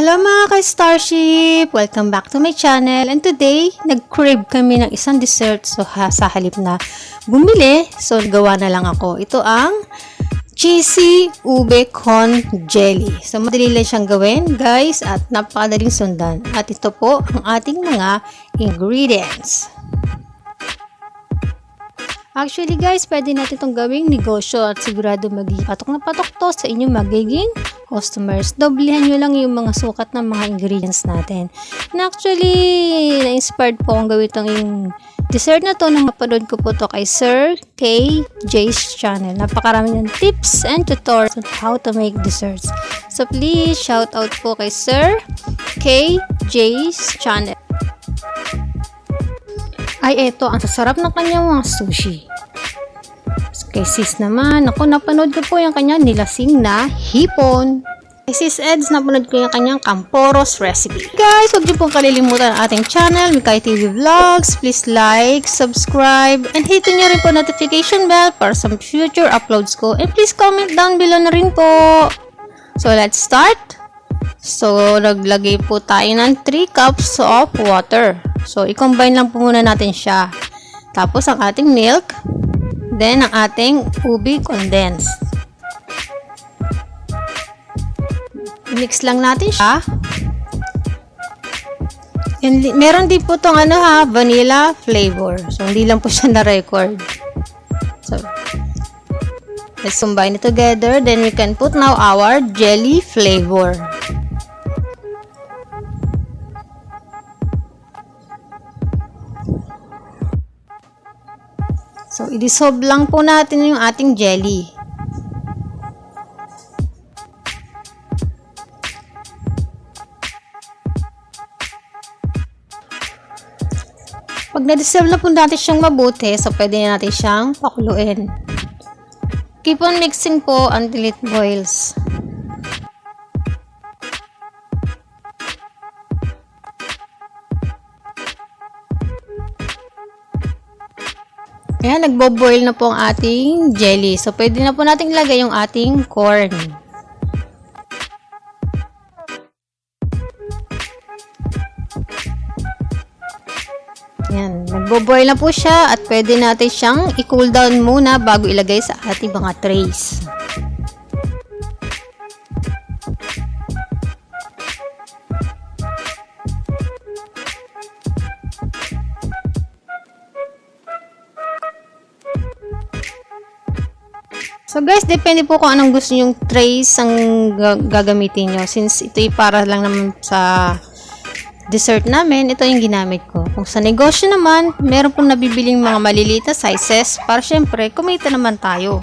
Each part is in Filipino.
Hello mga ka-Starship! Welcome back to my channel. And today, nag-crave kami ng isang dessert. So, sa halip na bumili, so gawa na lang ako. Ito ang cheesy ube con jelly. So, madali lang siyang gawin, guys, at napakadaling sundan. At ito po ang ating mga ingredients. Actually guys, pwede natin itong gawing negosyo at sigurado magiging patok na patok to sa inyong magiging customers. Doblehan nyo lang yung mga sukat ng mga ingredients natin. And actually, na-inspired po akong gawin itong dessert na to nang mapanood ko po to kay Sir KJ's channel. Napakarami ng tips and tutorials on how to make desserts. So please, shout out po kay Sir KJ's channel. Ay, eto, ang sasarap ng kanyang mga sushi. Kay sis naman, ako napanood ko po yung kanyang nilasing na hipon. Kay sis Eds, napanood ko yung kanyang kamporos recipe. Guys, huwag niyo pong kalilimutan ang ating channel, Mikay TV Vlogs. Please like, subscribe, and hit niyo rin po notification bell para sa future uploads ko. And please comment down below na rin po. So, let's start. So, naglagay po tayo ng 3 cups of water. So, i-combine lang po muna natin siya. Tapos, ang ating milk. Then, ang ating ube condensed. Mix lang natin siya. And, meron din po itong vanilla flavor. So, hindi lang po siya na-record. So, let's combine it together. Then, we can put now our jelly flavor. So, i-dissolve lang po natin yung ating jelly. Pag na-dissolve na po natin siyang mabuti, so pwede na natin siyang pakuluin. Keep on mixing po until it boils. Ayan, nagbo-boil na po ang ating jelly. So, pwede na po natin ilagay yung ating corn. Ayan, nagbo-boil na po siya at pwede natin siyang i-cool down muna bago ilagay sa ating mga trays. So guys, depende po kung anong gusto nyong trays ang gagamitin nyo. Since ito'y para lang naman sa dessert namin, ito yung ginamit ko. Kung sa negosyo naman, meron pong nabibiling mga maliliit na sizes para syempre, kumita naman tayo.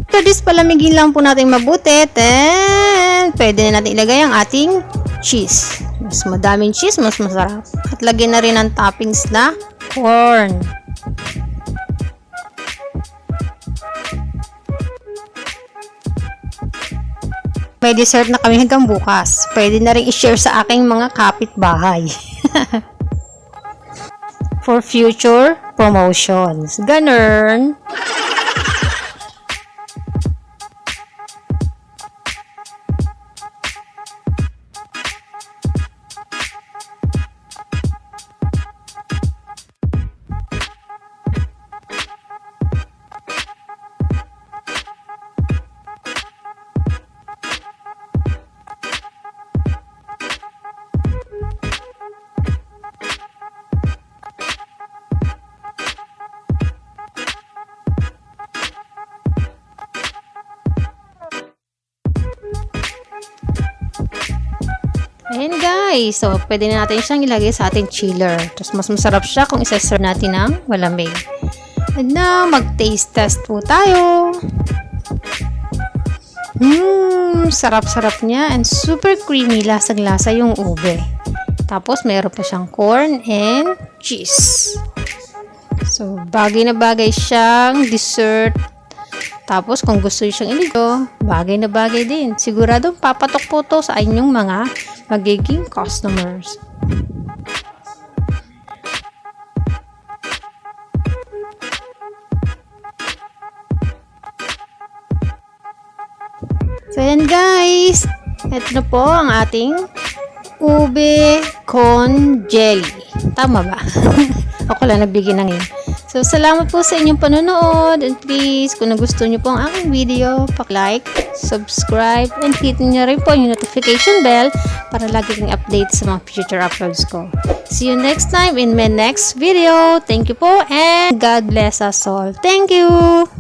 After this, palamigin lang po natin mabuti. Then, pwede na natin ilagay ang ating cheese. Mas madaming cheese, mas masarap. At lagyan na rin ng toppings na corn. May dessert na kami hanggang bukas. Pwede na rin i-share sa aking mga kapitbahay. For future promotions. Ganun. Ayan guys, so pwede na natin siyang ilagay sa ating chiller. Tapos mas masarap siya kung isa-serve natin ng malamig. And now, mag-taste test po tayo. Sarap-sarap niya and super creamy, lasang-lasa yung ube. Tapos meron pa siyang corn and cheese. So, bagay na bagay siyang dessert. Tapos, kung gusto nyo siyang iligo, bagay na bagay din. Siguradong papatok po to sa inyong mga magiging customers. So, yan guys. Ito na po ang ating Ube Con Jelly. Tama ba? Ako lang nagbigay ng yun. So, salamat po sa inyong panonood. And please, kung nagustuhan nyo po ang aking video, like, subscribe, and hit nyo rin po yung notification bell para lagi kang update sa mga future uploads ko. See you next time in my next video. Thank you po and God bless us all. Thank you!